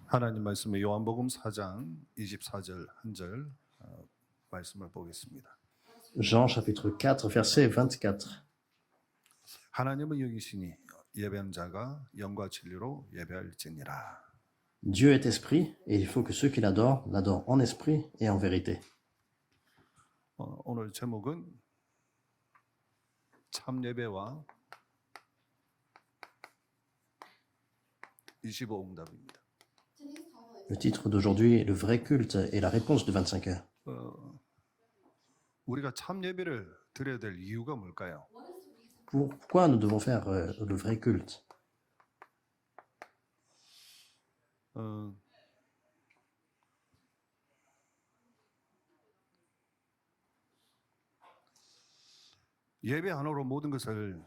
하나님 말씀의 요한복음 4장 24절 한 절 말씀을 보겠습니다. Jean chapitre 4, verset 24. 하나님은 영이시니 예배하는 자가 영과 진리로 예배할지니라. Dieu est esprit, et il faut que ceux qui l'adorent l'adorent en esprit et en vérité. 오늘 제목은 참 예배와 25응답입니다. Le titre d'aujourd'hui est le vrai culte et la réponse de 25 heures. 우리가 참 예배를 드려야 될 이유가 뭘까요? Pourquoi nous devons faire le vrai culte? 예배 하나로 모든 것을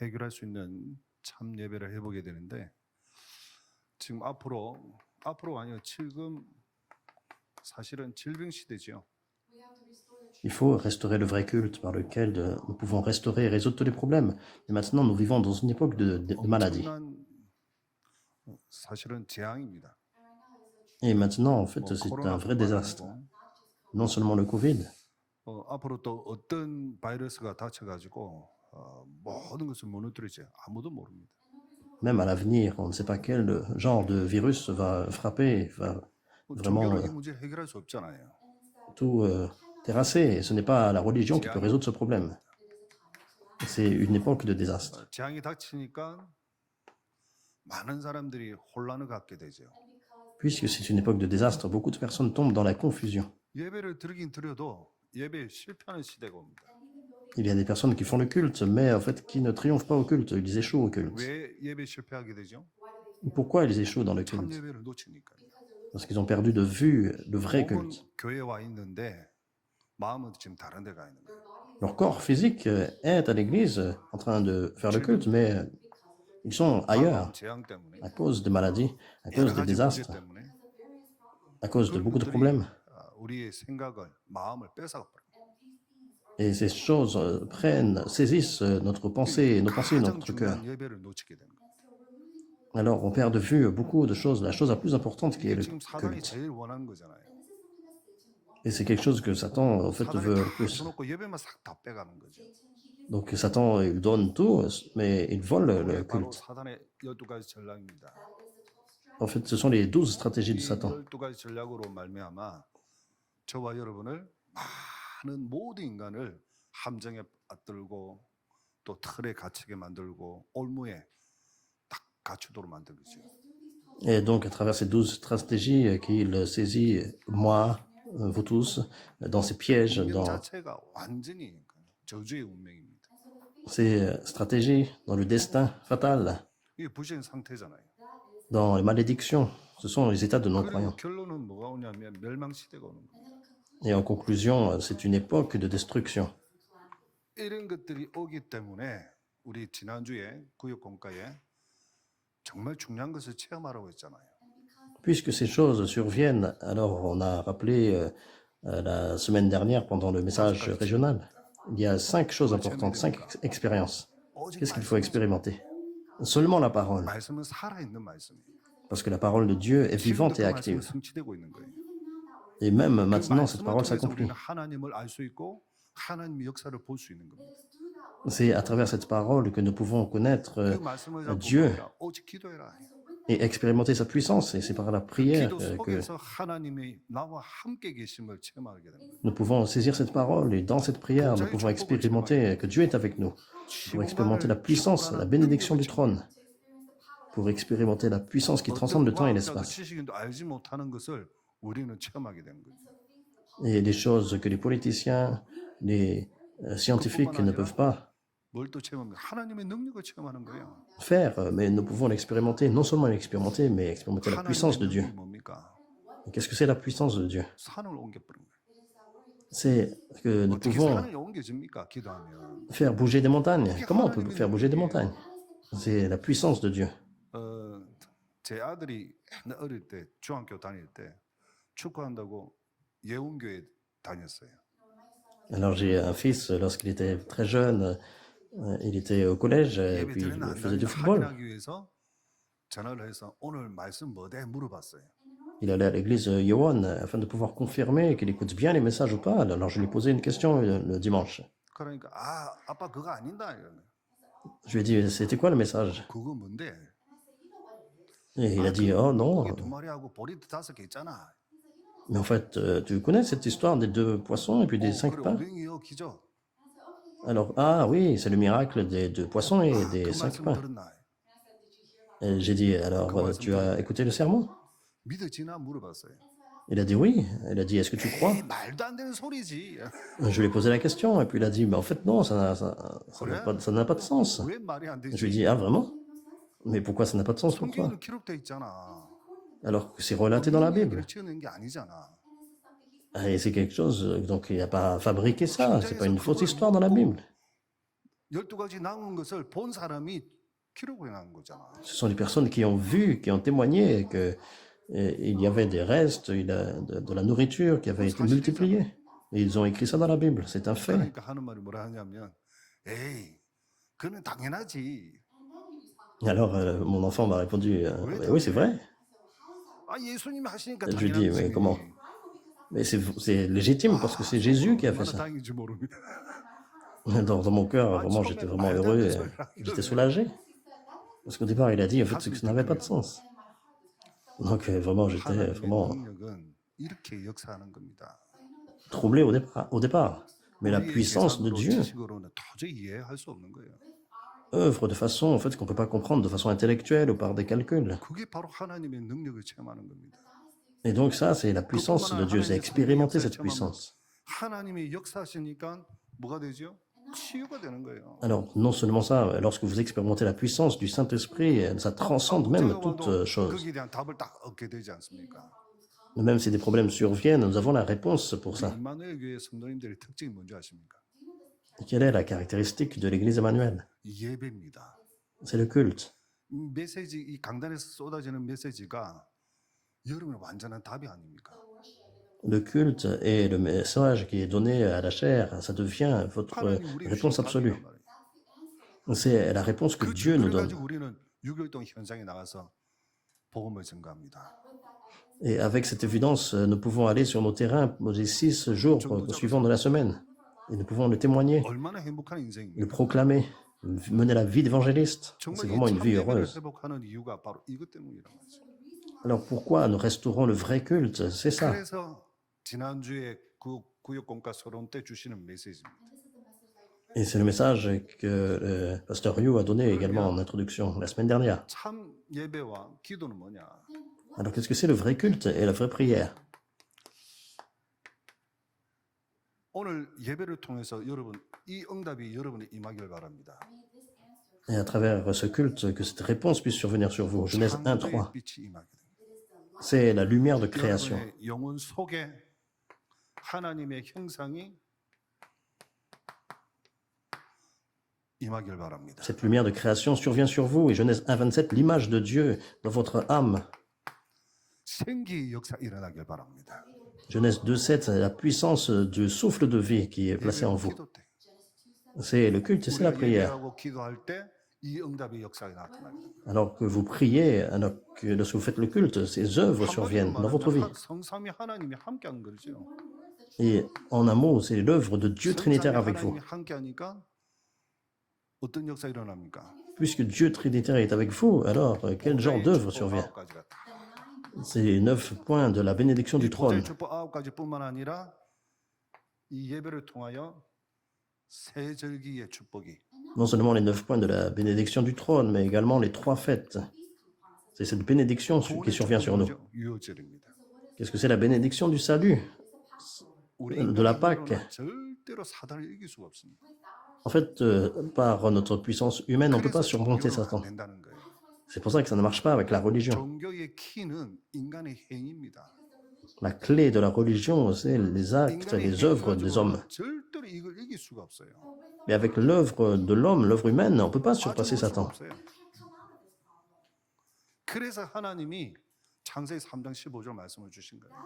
해결할 수 있는 참 예배를 해보게 되는데 지금 앞으로 아니요 지금 사실은 질병 시대죠. Il faut restaurer le vrai culte par lequel nous pouvons restaurer et résoudre tous les problèmes. Mais maintenant, nous vivons dans une époque de maladie. 사실은 재앙입니다. Et maintenant, en fait, c'est un vrai désastre. Non seulement le Covid, 앞으로 또 어떤 바이러스가 닥쳐가지고 모든 것을 무너뜨리지 아무도 모릅니다. même à l'avenir, on ne sait pas quel genre de virus va frapper, va vraiment 종교로 이 문제 해결할 수 없잖아요. tout terrasser. Et ce n'est pas la religion qui peut résoudre ce problème. C'est une époque de désastre. 재앙이 닥치니까 많은 사람들이 혼란을 갖게 되죠. Puisque c'est une époque de désastre, beaucoup de personnes tombent dans la confusion. 예배를 드리긴 드려도 예배에 실패하는 시대가 옵니다. Il y a des personnes qui font le culte, mais en fait qui ne triomphent pas au culte, ils échouent au culte. 왜 예배 실패하게 되죠? Pourquoi ils échouent dans le 참 culte? 예배를 놓치니까요. Parce qu'ils ont perdu de vue le vrai 몸은 culte. 교회에 와 있는데 마음은 지금 다른 데 가 있는 거예요. Leur corps physique est à l'église en train de faire le culte, mais ils sont ailleurs 재앙 때문에 à cause des maladies, à 여러 cause des 가지 문제 désastres, 때문에 à cause de beaucoup de problèmes. 우리의 생각을 마음을 뺏어가 버려요. Et ces choses saisissent notre pensée, nos pensées et 가장 notre cœur. 중요한 예배를 놓치게 되는 거예요. Alors on perd de vue beaucoup de choses, la chose la plus importante qui est 이게 le 지금 사단이 culte. 제일 원하는 거잖아요. Et c'est quelque chose que Satan en fait 사단이 veut le 다 plus. 줘놓고 예배만 싹 다 빼가는 거죠. Donc Satan il donne tout, mais il vole le 바로 culte. 사단의 12가지 전략입니다. En fait, ce sont les 12 stratégies de 이 Satan. 12가지 전략으로 말미암아 저와 여러분을 많은 모든 인간을 함정에 빠뜨리고 또 틀에 갇히게 만들고 올무에 딱 갇히도록 만든 거죠. Et donc à travers ces 12 stratégies qu'il saisit, moi, vous tous, dans ces pièges, 운명 dans 자체가 완전히 저주의 운명입니다. ces stratégies, dans le destin fatal, 이게 불신 상태잖아요. dans les malédictions. Ce sont les états de 그리고 non-croyants. 결론은 뭐가 오냐면 멸망 시대가 오는 거예요. Et en conclusion, c'est une époque de destruction. 이런 것들이 오기 때문에 우리 지난주에 구역 공과에 정말 중요한 것을 체험하라고 했잖아요. Puisque ces choses surviennent, alors on a rappelé la semaine dernière pendant le message régional, il y a 5 choses importantes, 5 expériences. 오직 Qu'est-ce qu'il faut expérimenter? Seulement la parole, 말씀은 살아있는 말씀이에요. parce que la parole de Dieu est vivante et 지금도 그 말씀이 active. 성취되고 있는 거예요. Et même 그 maintenant, cette 말씀을 parole 통해서 s'accomplit. 우리는 하나님을 알 수 있고 하나님의 역사를 볼 수 있는 겁니다. C'est à travers cette parole que nous pouvons connaître 그 말씀을 잡고 Dieu 보니까 오직 기도해라. et expérimenter sa puissance. Et c'est par la prière 기도 que 속에서 하나님이 나와 함께 계심을 체험하게 됩니다. nous pouvons saisir cette parole. Et dans cette prière, nous pouvons expérimenter que Dieu est avec nous. Pour expérimenter la puissance, la bénédiction du trône. Pour expérimenter la puissance qui transcende le temps et l'espace. 지식인도 알지 못하는 것을 우리는 체험하게 되는 거죠. Et les choses que les politiciens, les scientifiques ne peuvent pas 뭘 또 체험합니까? 하나님의 능력을 체험하는 거예요. faire, mais nous pouvons l'expérimenter, non seulement l'expérimenter, mais expérimenter la puissance de Dieu. 능력이 뭡니까? Et qu'est-ce que c'est la puissance de Dieu? 산을 옮겨버린 거예요. C'est que nous 어떻게 pouvons 산을 옮겨집니까? 기도하면. faire bouger des montagnes. Comment on peut faire bouger des montagnes? C'est la puissance de Dieu. 제 아들이 옛날 어릴 때 중학교 다닐 때 축구한다고 예운교회 다녔어요. Alors j'ai un fils, lorsqu'il était très jeune, il était au collège et 예배 puis 드렸나 il 안 faisait du 드렸나 football. 확인하기 위해서 전화를 해서 오늘 말씀 뭐대 물어봤어요. Il allait à l'église Yohan afin de pouvoir confirmer qu'il écoute bien les messages ou pas. Alors je lui ai posé une question le dimanche. 그러니까 아빠 그거 아닌다 이러네. Je lui ai dit, c'était quoi le message? 그거 뭔데? Et il a dit, oh non, 물고기 2마리하고 보리도 5개 있잖아. mais en fait, tu connais cette histoire des 2 poissons et puis des 5 그래 pains? 오병이어 기적. Alors, ah oui, c'est le miracle des 2 poissons et 그 des 5 말씀 pains. 들었나? Et j'ai dit, alors, tu as écouté le sermon? 믿어지나 물어봤어요. Il a dit oui. Il a dit, est-ce que tu crois? 에이, 말도 안 되는 소리지. Je lui ai posé la question et puis il a dit, mais en fait, non, ça n'a pas de sens. 왜 말이 안 Je lui ai 되지? dit, ah vraiment? Mais pourquoi ça n'a pas de sens pour toi? 성경에는 기록돼 있잖아. Alors que c'est relaté dans la Bible. 얘기를 지어낸 게 아니잖아. Ah, et c'est quelque chose, donc il n'a pas fabriqué ça, c'est pas une fausse histoire dans la Bible. 12가지 나온 것을 본 사람이 기록을 해놓은 거잖아. Ce sont des personnes qui ont vu, qui ont témoigné que il y avait des restes, de la nourriture qui avait été multipliée. Et ils ont écrit ça dans la Bible, c'est un fait. 그러니까 하는 말이 뭐라 하냐면, 에이, 그는 당연하지. Alors mon enfant m'a répondu, oui c'est vrai. 아 예수님이 하시니까 Je lui dis, mais 당연하지. comment? Mais c'est légitime parce que c'est Jésus qui a fait 얼마나 ça. 다행인지 모릅니다. Dans mon cœur, vraiment, j'étais vraiment heureux, et j'étais soulagé. Parce qu'au départ, il a dit en fait, que ça n'avait pas de sens. Donc vraiment, j'étais 하나님의 vraiment 능력은 이렇게 역사하는 겁니다. troublé au départ. Mais la 우리의 puissance de 계산으로, Dieu 지식으로는 도저히 이해할 수 없는 거예요. œuvre de façon en fait qu'on ne peut pas comprendre de façon intellectuelle ou par des calculs. 그게 바로 하나님의 능력을 체험하는 겁니다. Et donc ça, c'est la puissance de Dieu, c'est expérimenter cette puissance. 하나님이 역사하시니까 뭐가 되죠? 치유가 되는 거예요. Alors, non seulement ça, lorsque vous expérimentez la puissance du Saint-Esprit, ça transcende même 문제가 toute 와도 chose. 거기에 대한 답을 딱 얻게 되지 않습니까? Même si des problèmes surviennent, nous avons la réponse pour ça. 임마누엘 교회 성도님들의 특징이 뭔지 아십니까? Quelle est la caractéristique de l'Église Emmanuel? 예배입니다. C'est le culte. 메시지 이 강단에서 쏟아지는 메시지가 여러분의 완전한 답이 아닙니까? Le culte et le message qui est donné à la chair, ça devient votre 하나님 우리에게 réponse 주신 absolue. 답이란 말이에요. C'est la réponse que 그 Dieu nous 증거를 donne. 가지고 우리는 6.1동 현장에 나가서 복음을 증거합니다. Et avec cette évidence, nous pouvons aller sur nos terrains les 6 jours suivants de la semaine. Et nous pouvons le témoigner, 얼마나 행복한 le 인생입니까? proclamer, mener la vie d'évangéliste. C'est 정말 vraiment une 이 vie 참 예배를 heureuse. 회복하는 이유가 바로 이것 때문이란 말이죠. Alors pourquoi nous restaurons le vrai culte? C'est ça. 그래서 지난주에 그 구역공과 서론 때 주시는 메시지입니다. Et c'est le message que le pasteur Yu a donné également en introduction la semaine dernière. 참 예배와 기도는 뭐냐? Alors qu'est-ce que c'est le vrai culte et la vraie prière? 오늘 예배를 통해서 여러분 이 응답이 여러분의 임하길 바랍니다. Et à travers ce culte, que cette réponse puisse survenir sur vous. Genèse 1, 3. 창조의 빛이 임하게 됩니다. C'est la lumière de création. 여러분의 영혼 속에 하나님의 형상이 임하길 바랍니다. Cette lumière de création survient sur vous. Et Genèse 1, 27, l'image de Dieu dans votre âme. 생기의 역사 일어나길 바랍니다. Genèse 2, 7, c'est la puissance du souffle de vie qui est placé en vous. 기도 때 C'est le culte et c'est la 우리가 prière. 예배하고 기도할 때 이 응답의 역사가 나타납니다. Alors que vous priez, alors que lorsque vous faites le culte, ces œuvres surviennent dans votre vie. 성삼위 하나님이 함께한 거죠. Et en un mot, c'est l'œuvre de Dieu Trinitaire avec vous. 하나님이 함께하니까 어떤 역사 일어납니까? Puisque Dieu Trinitaire est avec vous, alors quel genre d'œuvre survient? C'est 9 points de la bénédiction du trône. 축복 9가지뿐만 아니라 이 예배를 통하여 세 절기의 축복이 Non seulement les 9 points de la bénédiction du trône, mais également les 3 fêtes. C'est cette bénédiction qui survient sur nous. 유효절입니다. Qu'est-ce que c'est la bénédiction du salut? De la Pâque. 절대로 사단을 이길 수가 없습니다. En fait, par notre puissance humaine, on ne peut pas surmonter Satan. 된다는 거예요. C'est pour ça que ça ne marche pas avec la religion. 종교의 키는 인간의 행위입니다. La clé de la religion, c'est les actes, 인간의 les œuvres des hommes. 행위가지고는 절대로 이걸 이길 수가 없어요. Mais avec l'œuvre de l'homme, l'œuvre humaine, on ne peut pas surpasser 빠져나올 수가 Satan. 없어요. 그래서 하나님이 창세기 3장 15절 말씀을 주신 거예요.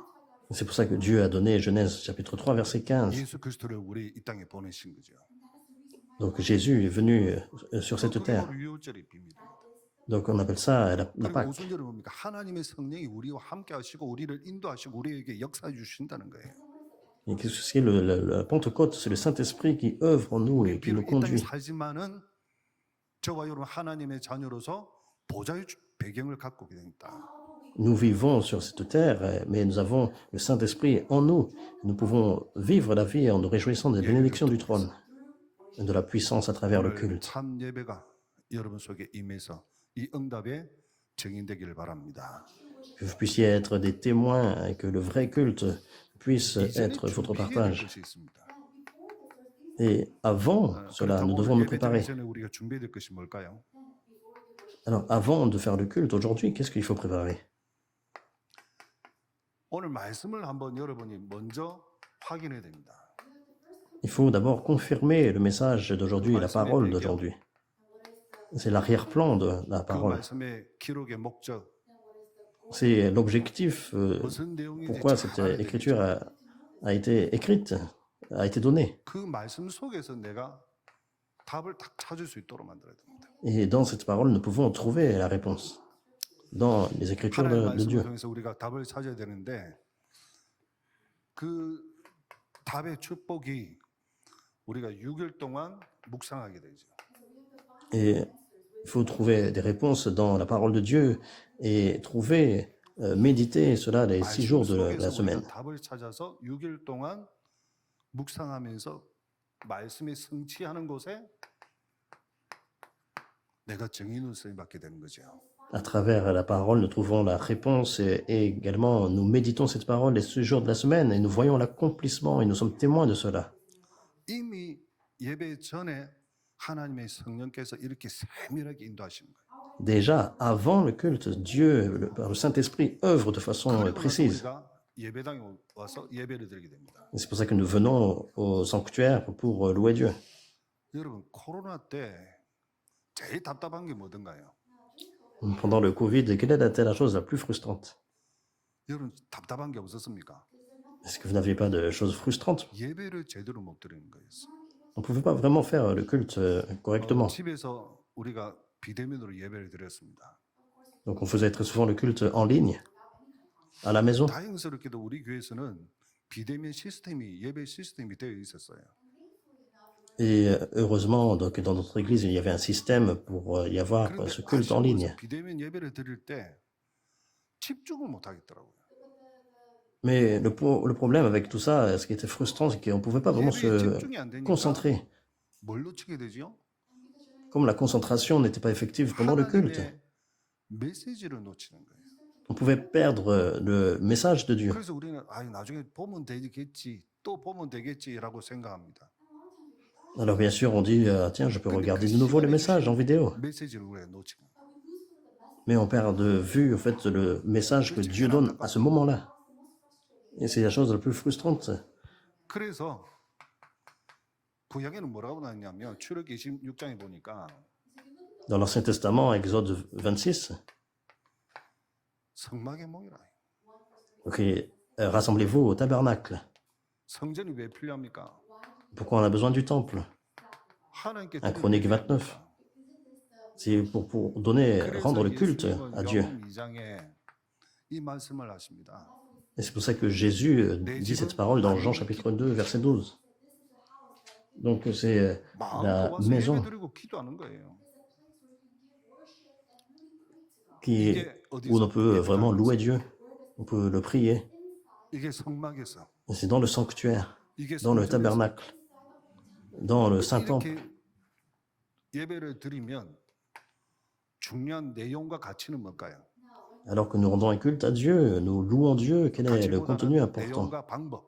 C'est pour ça que Dieu a donné Genèse chapitre 3 verset 15. 예수 그리스도를 우리 이 땅에 보내신 거죠. Donc Jésus est venu sur cette 그게 terre. 바로 유효절의 비밀이에요. Donc on appelle ça la 그리고 Pâque. 무슨 일을 뭡니까? 하나님의 성령이 우리와 함께 하시고 우리를 인도하시고 우리에게 역사해 주신다는 거예요. Et qu'est-ce que c'est la Pentecôte? C'est le Saint-Esprit qui œuvre en nous et qui nous 비록 이 땅에 conduit. 살지만은 저와 여러분 하나님의 자녀로서 보좌의 배경을 갖고 있다. Nous vivons sur cette terre, mais nous avons le Saint-Esprit en nous. Nous pouvons vivre la vie en nous réjouissant des bénédictions du trône, et de la puissance à travers le 오늘 culte. 참 예배가 여러분 속에 임해서 이 응답에 증인되기를 바랍니다. Que vous puissiez être des témoins et que le vrai culte puisse 이전에 être votre 준비해야 될 partage. 것이 있습니다. Et avant cela, nous 그렇다면 devons 오늘 nous 예배 préparer. 드리기 전에 우리가 준비해야 될 것이 뭘까요? Alors, avant de faire le culte aujourd'hui, qu'est-ce qu'il faut préparer? 오늘 말씀을 한번 여러분이 먼저 확인해야 됩니다. Il faut d'abord confirmer le message d'aujourd'hui, la parole d'aujourd'hui. C'est l'arrière-plan de la 그 parole. 말씀의 기록의 목적, C'est l'objectif, 무슨 내용인지 pourquoi 잘 cette 알아야 écriture 되겠죠. a été écrite, a été donnée. 그 말씀 속에서 내가 답을 딱 찾을 수 있도록 만들어야 됩니다. Et dans cette parole, nous pouvons trouver la réponse dans les écritures 하나님의 de 말씀을 Dieu. 통해서 우리가 답을 찾아야 되는데 그 답의 축복이 우리가 6일 동안 묵상하게 되죠. Et il faut trouver des réponses dans la parole de Dieu et trouver, méditer cela les 6 말씀 jours de la 속에서 semaine. 우리가 답을 찾아서 6일 동안 묵상하면서 말씀에 성취하는 곳에 내가 증인을 쓰임 받게 되는 거죠. À travers la parole, nous trouvons la réponse et également nous méditons cette parole les 6 jours de la semaine et nous voyons l'accomplissement et nous sommes témoins de cela. 이미 예배 전에 하나님의 성령께서 이렇게 세밀하게 인도하시는 거예요. Déjà, avant le culte, Dieu, par le Saint-Esprit, œuvre de façon 그리고 나서 précise. 우리가 예배당에 와서 예배를 드리게 됩니다. Et c'est pour ça que nous venons au sanctuaire pour louer Dieu. 여러분 코로나 때 제일 답답한 게 뭐든가요? Pendant le Covid, quelle était la chose la plus frustrante? 여러분 답답한 게 없었습니까? Est-ce que vous n'aviez pas de choses frustrantes? 예배를 제대로 못 드리는 거였어. On ne pouvait pas vraiment faire le culte correctement. 집에서 우리가 비대면으로 예배를 드렸습니다. Donc on faisait très souvent le culte en ligne, à la maison. 다행스럽게도 우리 교회에서는 비대면 시스템이 예배 시스템이 되어 있었어요. Et heureusement, donc, dans notre église, il y avait un système pour y avoir 그런데 ce culte en ligne. 비대면 예배를 드릴 때 집중을 못 하겠더라고요. Mais le problème avec tout ça, ce qui était frustrant, c'est qu'on ne pouvait pas vraiment 예배에 se 집중이 안 되니까 concentrer. 뭘 놓치게 되죠? Comme la concentration n'était pas effective pendant le culte, 하나님의 메시지를 놓치는 거예요. on pouvait perdre le message de Dieu. 그래서 우리는 나중에 보면 되겠지, 또 보면 되겠지라고 생각합니다. Alors bien sûr, on dit, tiens, je peux regarder de nouveau les messages en vidéo. 메시지를 우리가 놓치는 거예요. Mais on perd de vue, en fait, le message que Dieu donne à ce moment-là. Et c'est la chose la plus frustrante. 그래서 구약에는 뭐라고 나왔냐면 출애굽기 26장에 보니까 Dans l'Ancien Testament, Exode 26, 성막의 몽이라. ok, rassemblez-vous au tabernacle. 성전이 왜 필요합니까? Pourquoi on a besoin du temple? 하나님께 Un Chronique 29. C'est pour donner, rendre le culte à Dieu. 2장에 이 말씀을 하십니다. Et c'est pour ça que Jésus dit cette parole dans Jean chapitre 2, verset 12. Donc c'est 마음껏 la 와서 maison 예배드리고 기도하는 거예요. où on peut vraiment louer Dieu, on peut le prier. 이게 성막에서, Et c'est dans le sanctuaire, 이게 dans le 성전에서 tabernacle, dans le Saint-Temple. 이렇게 예배를 드리면 중요한 내용과 가치는 뭘까요? Alors que nous rendons un culte à Dieu, nous louons Dieu, quel est le contenu 가치보다는 important? 내용과 방법.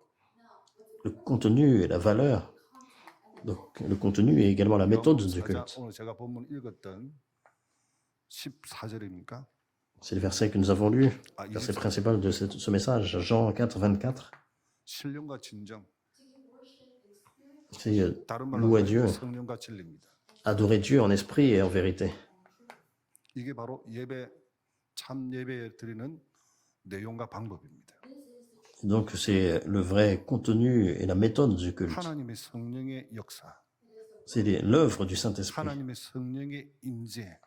Le contenu et la valeur. Donc le contenu et également la méthode du culte. 오늘 제가 본문 읽었던 14절입니까? C'est le verset que nous avons lu, 아, verset 24절. principal de ce message, Jean 4, 24. 신령과 진정. C'est 다른 말로 louer 하면 Dieu, 성령과 진리입니다. adorer Dieu en esprit et en vérité. 이게 바로 예배 참 예배 드리는 내용과 방법입니다. Donc c'est le vrai contenu et la méthode du culte. 하나님의 성령의 역사, C'est l'œuvre du Saint-Esprit. 하나님의 성령의 임재,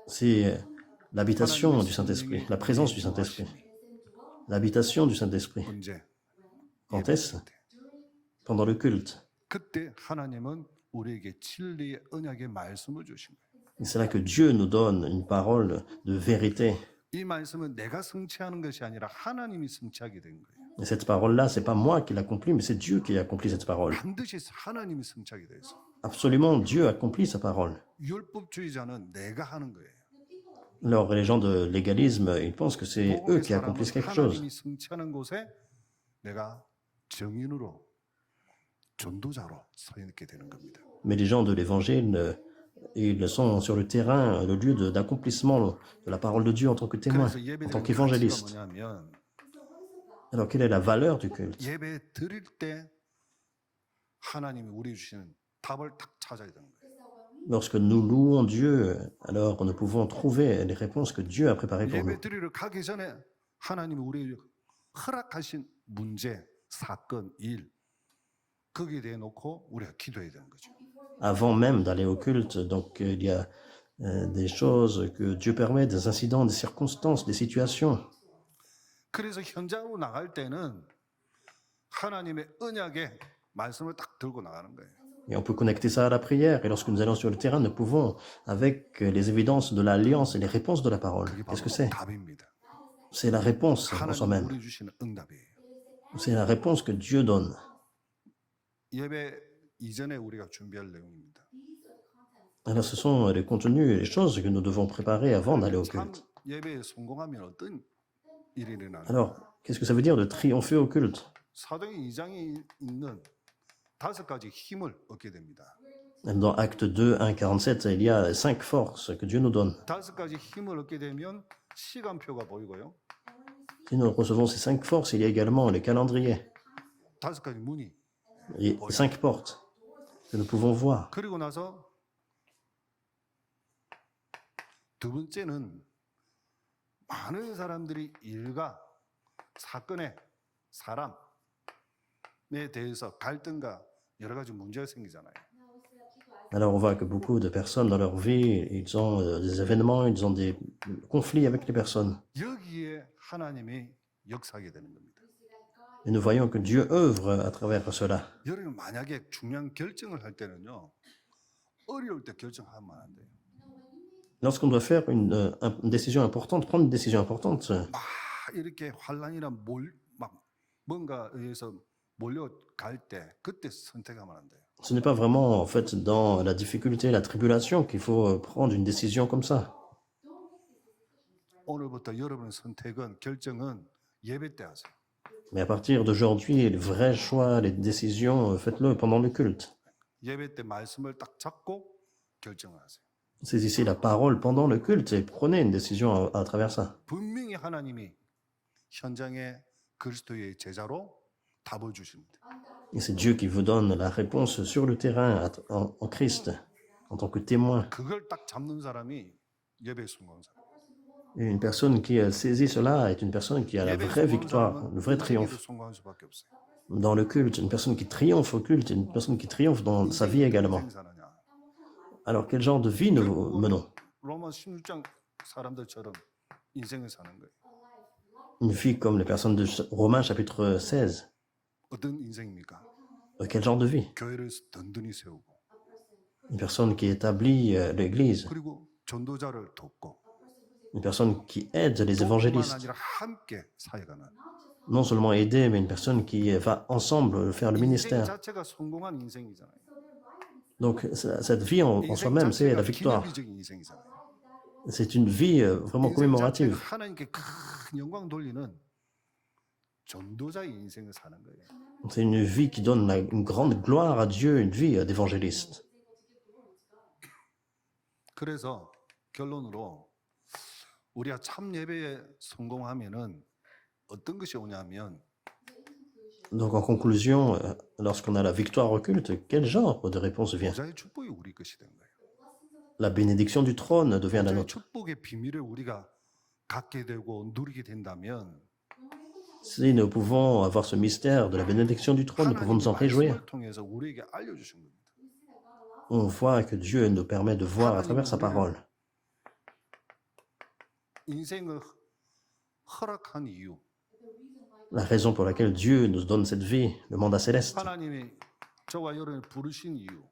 C'est l'habitation du Saint-Esprit, la présence du Saint-Esprit. L'habitation du Saint-Esprit. 언제? Quand est-ce? 예배드릴 때. Pendant le culte. 그때 하나님은 우리에게 진리의 언약의 말씀을 주신 거예요. Et c'est là que Dieu nous donne une parole de vérité. 이 말씀은 내가 성취하는 것이 아니라 하나님이 성취하게 된 거예요. Et cette parole-là, c'est pas moi qui l'accomplis, mais c'est Dieu qui accomplit cette parole. 반드시 하나님이 성취하게 돼 있어. Absolument, Dieu accomplit sa parole. 율법주의자는 내가 하는 거예요. Alors, les gens de légalisme, ils pensent que c'est eux qui accomplissent quelque chose. 하나님이 성취하는 곳에 내가 증인으로 전도자로 서 있게 되는 겁니다. Mais les gens de l'évangile, ils sont sur le terrain, le lieu d'accomplissement de la parole de Dieu en tant que témoin, 그래서 en 예배드리는 tant 가치가 qu'évangéliste. 뭐냐면 Alors, quelle est la valeur du culte? 예배 드릴 때 하나님이 우리 주시는 답을 딱 찾아야 되는 거예요. Lorsque nous louons Dieu, alors nous pouvons trouver les réponses que Dieu a préparées pour nous. 예배 드리러 가기 전에 하나님이 우리 허락하신 문제, 사건, 일 거기에 대해 놓고 우리가 기도해야 되는 거죠. Avant même d'aller au culte, donc il y a des choses que Dieu permet, des incidents, des circonstances, des situations. 그래서 현장으로 나갈 때는 하나님의 언약의 말씀을 딱 들고 나가는 거예요. Et on peut connecter ça à la prière. Et lorsque nous allons sur le terrain, nous pouvons, avec les évidences de l'alliance et les réponses de la parole. 그게 바로 Qu'est-ce que c'est? 답입니다. C'est la réponse en 하나님 soi-même. 우리 주시는 응답이에요. C'est la réponse que Dieu donne. 예배 이전에 우리가 준비할 내용입니다. Alors ce sont les contenus et les choses que nous devons préparer avant d'aller au 참 culte. 예배에 성공하면 어떤 일이 일어나는 Alors, qu'est-ce que ça veut dire de triompher au culte? 사도행 2장에 있는 5가지 힘을 얻게 됩니다. Dans Acte 2, 1, 47, il y a 5 forces que Dieu nous donne. 5가지 힘을 얻게 되면 시간표가 보이고요. Si nous recevons ces 5 forces, il y a également le calendrier 5가지 문이. et 5 portes que nous pouvons voir. 그리고 나서 두 번째는 많은 사람들이 일과 사건에 사람에 대해서 갈등과 여러 가지 문제가 생기잖아요. Alors on voit que beaucoup de personnes dans leur vie, ils ont des événements, ils ont des conflits avec les personnes. 여기에 하나님이 역사하게 되는 겁니다. Et nous voyons que Dieu œuvre à travers cela. 여러분 만약에 중요한 결정을 할 때는요. 어려울 때 결정하면 안 돼요. Lorsqu'on doit faire une décision importante, prendre une décision importante, 막 이렇게 환란이나 막 뭔가 의해서 몰려갈 때 그때 선택하면 안 돼요. ce n'est pas vraiment en fait dans la difficulté, la tribulation qu'il faut prendre une décision comme ça. 오늘부터 여러분의 선택은 결정은 예배 때 하세요. Mais à partir d'aujourd'hui, les vrais choix, les décisions, faites-le pendant le culte. 예배 때 말씀을 딱 잡고 결정을 하세요. Saisissez la parole pendant le culte et prenez une décision à travers ça. 분명히 하나님이 현장에 그리스도의 제자로 답을 주십니다. Et c'est Dieu qui vous donne la réponse sur le terrain en Christ, en tant que témoin. 그걸 딱 잡는 사람이 예배에 성공한 사람. Et une personne qui saisit cela est une personne qui a la 예배에 vraie 성공한 victoire, 사람은 le vrai 인생에도 triomphe. 성공할 수밖에 없어요. Dans le culte, une personne qui triomphe au culte, une personne qui triomphe dans sa vie également. 인생 사느냐. Alors quel genre de vie nous menons? 로마 16장 사람들처럼 인생을 사는 거예요. Une vie comme les personnes de Romains chapitre 16. 어떤 인생입니까? Quel genre de vie? 교회를 든든히 세우고 Une personne qui établit l'Église, 그리고 전도자를 돕고 une personne qui aide les 뿐만 évangélistes. 아니라 함께 사역하는 Non seulement aider, mais une personne qui va ensemble faire le 인생 ministère. 자체가 성공한 인생이잖아요. Donc cette vie en 인생 soi-même, c'est la 자체가 victoire. 기념비적인 인생이잖아요. C'est une vie vraiment 인생 자체가 commémorative. 하나님께 큰 영광 돌리는 전도자의 인생을 사는 거예요. C'est une vie qui donne une grande gloire à Dieu, une vie d'évangéliste. 그래서 결론으로 우리가 참 예배에 성공하면은 어떤 것이 오냐면 Donc en conclusion, lorsqu'on a la victoire au culte, quel genre de réponse vient? 보좌의 축복이 우리 것이 된 거예요. La bénédiction du trône devient la 보좌의 nôtre. 축복의 비밀을 우리가 갖게 되고 누리게 된다면 Si nous pouvons avoir ce mystère de la bénédiction du trône, nous pouvons nous en 하나님의 réjouir. 말씀을 통해서 우리에게 알려주신 겁니다. On voit que Dieu nous permet de voir à travers sa parole. 인생을 허락한 이유. La raison pour laquelle Dieu nous donne cette vie, le mandat céleste. 하나님이 저와 여러분을 부르신 이유.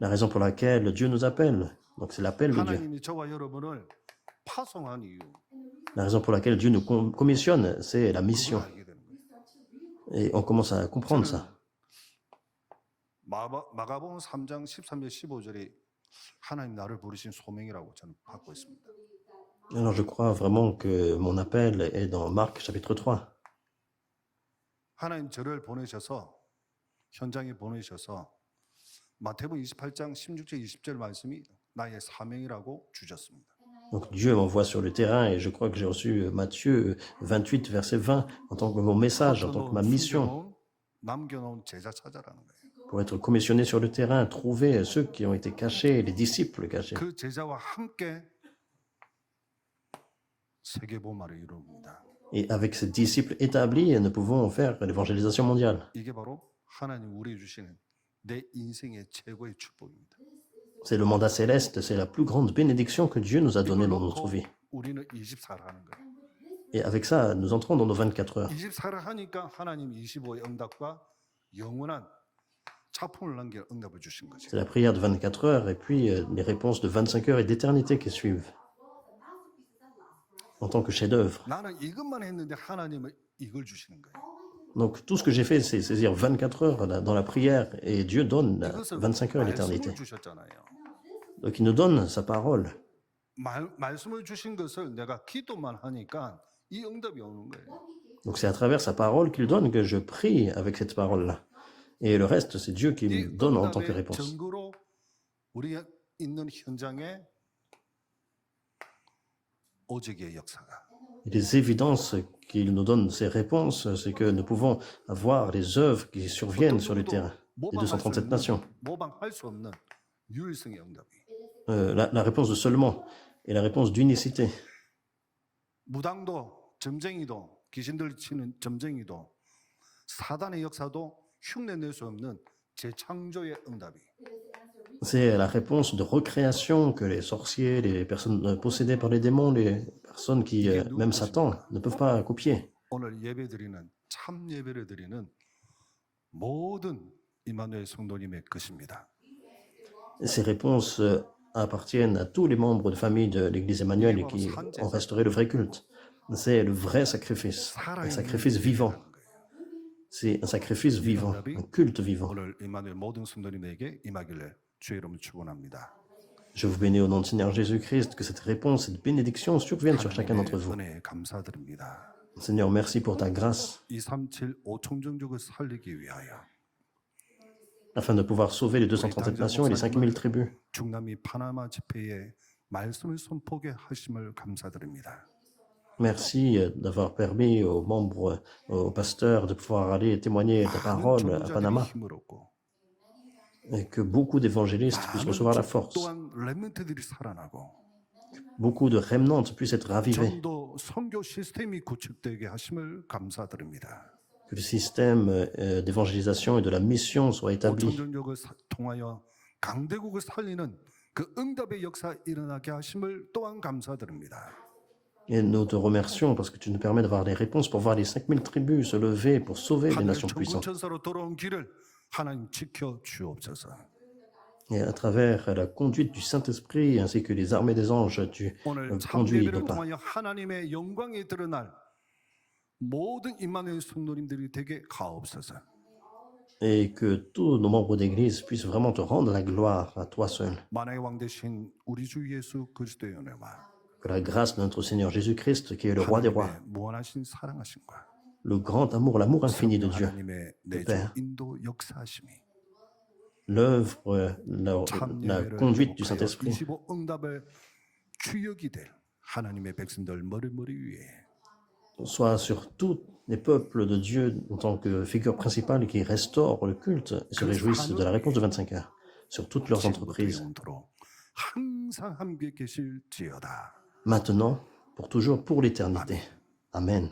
La raison pour laquelle Dieu nous appelle. Donc c'est l'appel de Dieu. 하나님이 저와 여러분을 파송한 이유. La raison pour laquelle Dieu nous commissionne, c'est la 그걸 mission. 알게 되는 거예요. Et on commence à comprendre ça. 마가복음 3장 13절 15절이 하나님 나를 부르신 소명이라고 저는 받고 있습니다. Alors je crois vraiment que mon appel est dans Marc chapitre 3. 하나님 저를 보내셔서 현장에 보내셔서 마태복음 28장 16절 20절 말씀이 나의 사명이라고 주셨습니다. Donc Dieu m'envoie sur le terrain et je crois que j'ai reçu Matthieu 28, verset 20 en tant que mon message, en tant que ma mission, 남겨놓은 제자 찾아라는 거예요. pour être commissionné sur le terrain, trouver ceux qui ont été cachés, les disciples cachés. 그 제자와 함께 세계복음화를 이룹니다. Et avec ces disciples établis, nous pouvons faire l'évangélisation mondiale. 이게 바로 하나님 우리 주시는 내 인생의 최고의 축복입니다. C'est le mandat céleste, c'est la plus grande bénédiction que Dieu nous a donnée 이걸 dans notre 놓고 vie. 우리는 24를 하는 거예요. Et avec ça, nous entrons dans nos 24 heures. 24를 하니까 하나님 25의 응답과 영원한 차품을 남길 응답을 주신 거죠. C'est la prière de 24 heures et puis les réponses de 25 heures et d'éternité qui suivent en tant que chef-d'œuvre. 나는 이것만 했는데 하나님은 이걸 주시는 거예요. Donc tout ce que j'ai fait, c'est saisir 24 heures dans la prière et Dieu donne 이것을 25 heures à l'éternité. 말씀을 주셨잖아요. Donc il nous donne sa parole. 말씀을 주신 것을 내가 기도만 하니까 이 응답이 오는 거예요. Donc c'est à travers sa parole qu'il donne que je prie avec cette parole-là. Et le reste, c'est Dieu qui me 이 donne en tant que 응답의 réponse. 증거로 우리 있는 현장에 오직의 역사가 Et les évidences qu'il nous donne ces réponses, c'est que nous pouvons avoir les œuvres qui surviennent sur le terrain des 237 nations. 모방할 수 없는 유일성의 응답이. La réponse de seulement et la réponse d'unicité. 무당도 점쟁이도 귀신들 치는 점쟁이도 사단의 역사도 흉내낼 수 없는 재창조의 응답이. C'est la réponse de recréation que les sorciers, les personnes possédées par les démons, les personnes qui, même Satan, ne peuvent pas copier. 오늘 예배드리는 참 예배를 드리는 모든 임마누엘 성도님의 것입니다. Ces réponses appartiennent à tous les membres de famille de l'Église Emmanuel et qui ont restauré le vrai culte. C'est le vrai sacrifice, un sacrifice vivant. C'est un sacrifice vivant, un culte vivant. 오늘 임마누엘 모든 성도님에게 임하기를 주의 이름으로 축원합니다. Je vous bénis au nom du Seigneur Jésus-Christ, que cette réponse, cette bénédiction survienne sur chacun d'entre vous. 은혜에 감사드립니다. Seigneur, merci pour ta grâce, 237 5청정족을 살리기 위하여 afin de pouvoir sauver les 237 nations et les 5000 tribus. 중남미 파나마 집회에 말씀을 선포하게 하심을 감사드립니다. Merci d'avoir permis aux membres, aux pasteurs de pouvoir aller témoigner ta parole à Panama 힘을 얻고 et que beaucoup d'évangélistes puissent recevoir la force, 또한 렘넌트들이 살아나고 beaucoup de remnants puissent être ravivés, 전도 선교 시스템이 구축되게 하심을 감사드립니다. que le système d'évangélisation et de la mission soit établi. 오천정족을 통하여 강대국을 살리는 그 응답의 역사 일어나게 하심을 또한 감사드립니다. Et nous te remercions parce que tu nous permets d'avoir des réponses pour voir les 5000 tribus se lever pour sauver les 하늘 nations puissantes. 천군천사로 돌아온 길을 하나님 지켜 주옵소서. Et à travers la conduite du Saint-Esprit ainsi que les armées des anges, tu 오늘 참 conduis 예배를 nos pas. 통하여 하나님의 영광이 드러날 모든 임마누엘 성도님들이 되게 가옵소서. Et que tous nos membres d'église puissent vraiment te rendre la gloire à toi seul. 만왕의 왕 되신 우리 주 예수 그리스도의 은혜와 Que la grâce de notre Seigneur Jésus-Christ, qui est le roi des rois, 하나님의 무한하신 사랑하심과 le grand amour, l'amour infini de Dieu, 하나님의 내주 Père. 인도 역사하심이 l'œuvre, 참 la 예배를 conduite du 회복하여 Saint-Esprit, 25 응답을 주역이 될 하나님의 백성들 머리 위에 soit sur tous les peuples de Dieu en tant que figure principale qui restaure le culte et se réjouissent de la réponse de 25 heures sur toutes leurs entreprises, 영원토록 항상 함께 계실지어다. maintenant, pour toujours, pour l'éternité. Amen.